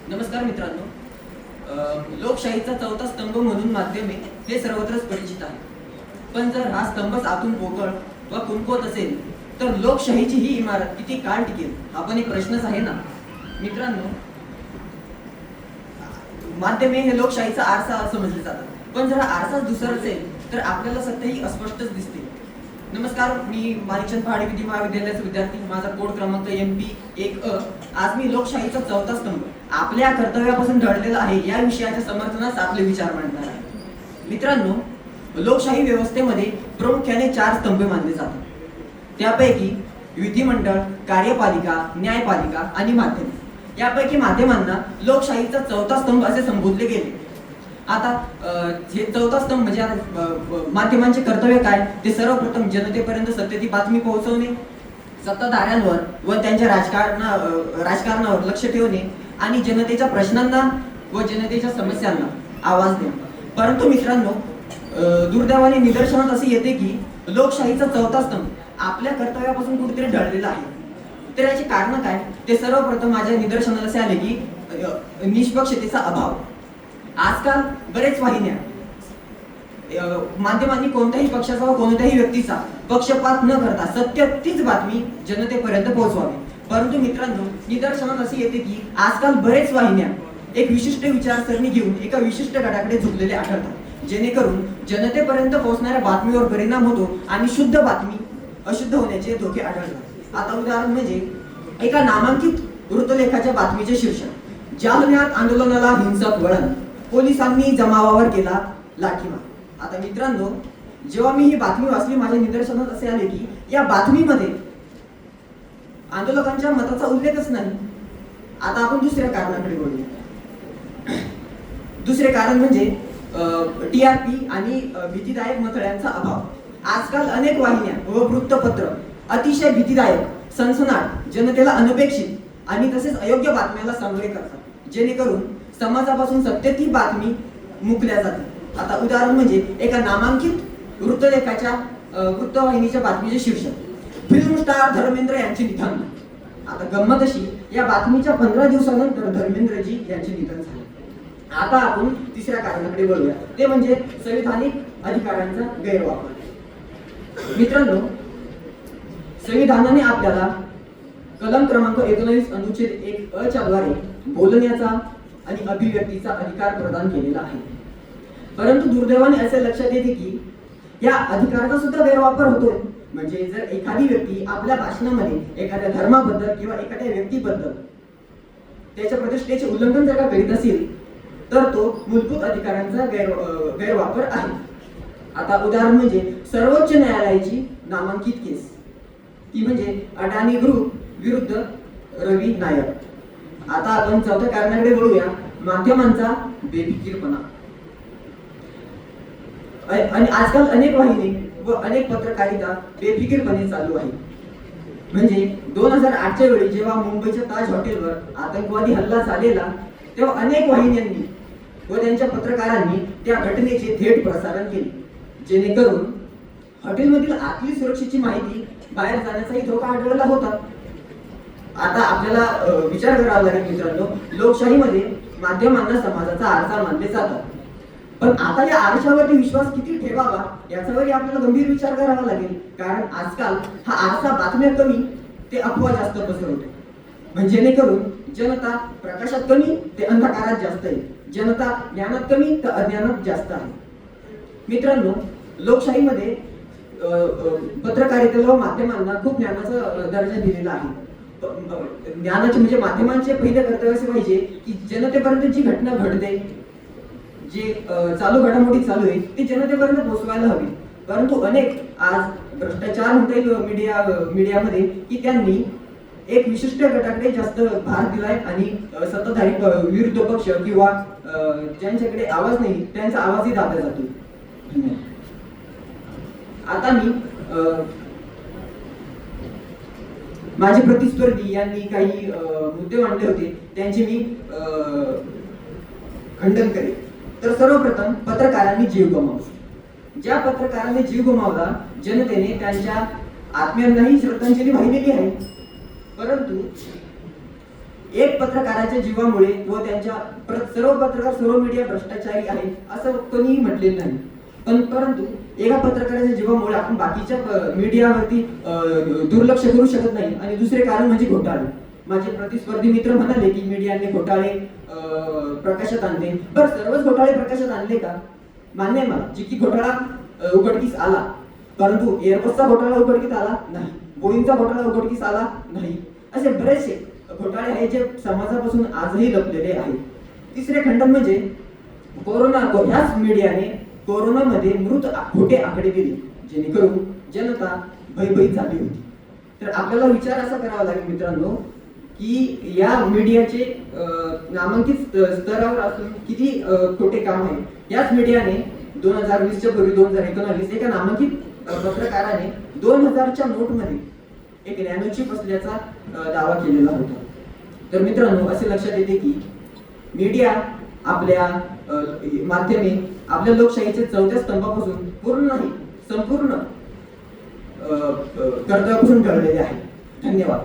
नमस्कार मित्रांनो, लोकशाहीचा चौथा स्तंभ म्हणून माध्यमे हे सर्वत्रच परिचित आहे. पण जर हा स्तंभच आतून पोकळ व कमकुवत असेल तर लोकशाहीची ही इमारत किती काळ टिकेल हा पण एक प्रश्नच आहे ना. मित्रांनो, माध्यमे हे लोकशाहीचा आरसा समजले जातात. पण जर हा आरसाच दुसरा असेल तर आपल्याला सत्य ही अस्पष्टच दिसते. नमस्कार, मी माणिकचंद पहाडे विधी महाविद्यालयाचा विद्यार्थी. माझा कोड क्रमांक MP1A. आज मी लोकशाहीचा चौथा स्तंभ आपल्या कर्तव्यापासून ढळलेला आहे या विषयाच्या समर्थनास आपले विचार मांडणार आहे. मित्रांनो, लोकशाही व्यवस्थेमध्ये प्रामुख्याने 4 स्तंभ मानले जातात. त्यापैकी विधिमंडळ, कार्यपालिका, न्यायपालिका आणि माध्यम. यापैकी माध्यमांना लोकशाहीचा चौथा स्तंभ असे संबोधले गेले. आता हे चौथा स्तंभ म्हणजे माध्यमांचे कर्तव्य काय, ते सर्वप्रथम जनतेपर्यंत सत्य ती बातमी पोहोचवणे, सत्ताधाऱ्यांवर व त्यांच्या राजकारणावर लक्ष ठेवणे आणि जनतेच्या प्रश्नांना व जनतेच्या समस्यांना आवाज देणे. परंतु मित्रांनो, दुर्दैवाने निदर्शनात असे येते की लोकशाहीचा चौथा स्तंभ आपल्या कर्तव्यापासून कुठेतरी ढळलेला आहे. तर याचे कारण काय, ते सर्वप्रथम माझ्या निदर्शनात असे आले की निष्पक्षतेचा अभाव. आजकाल बरेच वाहिन्या माध्यमांनी कोणत्याही पक्षाचा व कोणत्याही व्यक्तीचा पक्षपात न करता सत्य तीच बातमी जनतेपर्यंत पोहोचवावी. परंतु मित्रांनो, निदर्शनात असे येते की आजकाल बरेच वाहिन्या एक विशिष्ट विचारसरणी घेऊन एका विशिष्ट गटाकडे झुकलेले आढळतात, जेणेकरून जनतेपर्यंत पोहोचणाऱ्या बातमीवर परिणाम होतो आणि शुद्ध बातमी अशुद्ध होण्याचे धोके आढळतात. आता उदाहरण म्हणजे एका नामांकित वृत्तलेखाच्या बातमीचे शीर्षक: जालन्यात आंदोलनाला हिंसक वळण, पोलिसांनी जमावावर केला लाठीमार. आता मित्रांनो, जेव्हा मी ही बातमी वाचली, माझ्या निदर्शनात असे आले की या बातमीमध्ये आंदोलकांच्या मताचा उल्लेखच नाही. आता आपण दुसऱ्या कारणाकडे वळूया. दुसरे कारण म्हणजे TRP आणि भीतीदायक मथळ्यांचा अभाव. आजकाल अनेक वाहिन्या व वृत्तपत्र अतिशय भीतीदायक, सनसनाट, जनतेला अनपेक्षित आणि तसेच अयोग्य बातम्याला सामोरे करतात, जेणेकरून समाजापासून सत्य ती बातमी मुकल्या जाते. आता उदाहरण म्हणजे एका नामांकित वृत्तलेखाच्या वृत्तवाहिनीच्या बातमीचे शीर्षक: फिल्म स्टार धर्मेंद्र यांचे निधन. आता गंमत अशी, या बातमीच्या 15 दिवसानंतर धर्मेंद्रजी यांचे निधन झाले. आता आपण तिसऱ्या कारणाकडे वळूया, ते म्हणजे संविधानिक अधिकारांचा गैरवापर. मित्रांनो, संविधानाने आपल्याला कलम क्रमांक 19 अनुच्छेद 1 च्या द्वारे बोलण्याचा आणि अभिव्यक्तीचा अधिकार प्रदान केलेला आहे. परंतु दुर्दैवाने असे लक्षात येते की या अधिकाराचा सुद्धा गैरवापर होतोय. म्हणजे जर एखादी व्यक्ती आपल्या भाषणामध्ये एखाद्या धर्माबद्दल किंवा एखाद्या व्यक्तीबद्दल त्याच्या प्रतिष्ठेचे उल्लंघन जर का करीत असेल तर तो मूलभूत अधिकारांचा गैरवापर आहे. आता उदाहरण म्हणजे सर्वोच्च न्यायालयाची नामांकित केस, ती म्हणजे अडाणी ग्रुप विरुद्ध रवी नायर. आता आपण चौथ्या कारणाकडे वळूया, माध्यमांचा बेफिकीरपणा. आणि आजकाल अनेक वाहिनी व अनेक पत्रकारिता बेफिकीरपणे चालू आहे. म्हणजे 2008च्या वेळी जेव्हा मुंबईच्या ताज हॉटेलवर आतंकवादी हल्ला झालेला, तेव्हा अनेक वाहिन्यांनी व त्यांच्या पत्रकारांनी त्या घटनेचे थेट प्रसारण केले, जेणेकरून हॉटेलमधील आतली सुरक्षेची माहिती बाहेर जाण्याचाही धोका आढळला होता. आता आपल्याला विचार करावा लागेल मित्रांनो, लोकशाहीमध्ये माध्यमांना समाजाचा आरसा मानले जातात. पण आता या आरशावरती विश्वास किती ठेवावा याच्यावरही आपल्याला गंभीर विचार करावा लागेल. कारण आजकाल हा आरसा बातम्या कमी ते अफवा जास्त पसरवतो. म्हणजे जेणेकरून जनता प्रकाशात कमी ते अंधकारात जास्त आहे, जनता ज्ञानात कमी तर अज्ञानात जास्त आहे. मित्रांनो, लोकशाहीमध्ये पत्रकारितेला व माध्यमांना खूप ज्ञानाचा दर्जा दिलेला आहे. ज्ञानाचे म्हणजे माध्यमांचे पहिले कर्तव्य असे पाहिजे की जनतेपर्यंत जी घटना घडते, जे चालू घडामोडी चालू आहे ती जनतेपर्यंत पोहोचवायला हवी. परंतु अनेक आज भ्रष्टाचार म्हणता येईल मीडियामध्ये की त्यांनी एक विशिष्ट गटाकडे जास्त भार दिलाय आणि सत्ताधारी विरुद्ध पक्ष किंवा ज्यांच्याकडे आवाज नाही त्यांचा आवाजही दाबला जातो. आता मी माझे प्रतिस्पर्धी यांनी काही मुद्दे मांडले होते, त्यांचे मी खंडन करेन. तर सर्वप्रथम, पत्रकारांनी जीव गमावला. ज्या पत्रकारांनी जीव गमावला, जनतेने त्यांच्या आत्म्यांनाही श्रद्धांजली वाहिलेली आहे. परंतु एक पत्रकाराच्या जीवामुळे व त्यांच्या सर्व पत्रकार सर्व मीडिया भ्रष्टाचारी आहे असं कोणीही म्हटलेलं नाही, परंतु एका पत्रकाराच्या जीवामुळे आपण बाकीच्या मीडियावरती दुर्लक्ष करू शकत नाही. आणि दुसरे कारण म्हणजे घोटाळे. माझे प्रतिस्पर्धी मित्र म्हणाले की मीडियाने घोटाळे प्रकाशात आणले. बरं, सर्वच घोटाळे प्रकाशात आणले का? मान्य आहे मला, चिकी घोटाळा उघडकीस आला, परंतु एअरबसचा घोटाळा उघडकीस आला नाही, बोईंगचा घोटाळा उघडकीस आला नाही. असे बरेचसे घोटाळे आहेत जे समाजापासून आजही लपलेले आहेत. तिसरे खंडन म्हणजे कोरोना, ह्याच मीडियाने कोरोनामध्ये मृत खोटे आकडे दिले, जेणेकरून जनता भयभीत झाली होती. तर आपल्याला विचार असा करावा लागेल मित्रांनो की या मीडियाचे नामांकित स्तरावर असून किती खोटे काम आहे. याच मीडियाने 2020च्या पूर्वी 2019 एका नामांकित पत्रकाराने 2000च्या नोटमध्ये एक नॅनोचिप असल्याचा दावा केलेला होता. तर मित्रांनो, असे लक्षात येते की मीडिया आपल्या माध्यमे आपल्या लोकशाहीचे 4थ्या स्तंभापासून पूर्ण नाही संपूर्ण कर्तव्यापासून टळलेले आहे. धन्यवाद.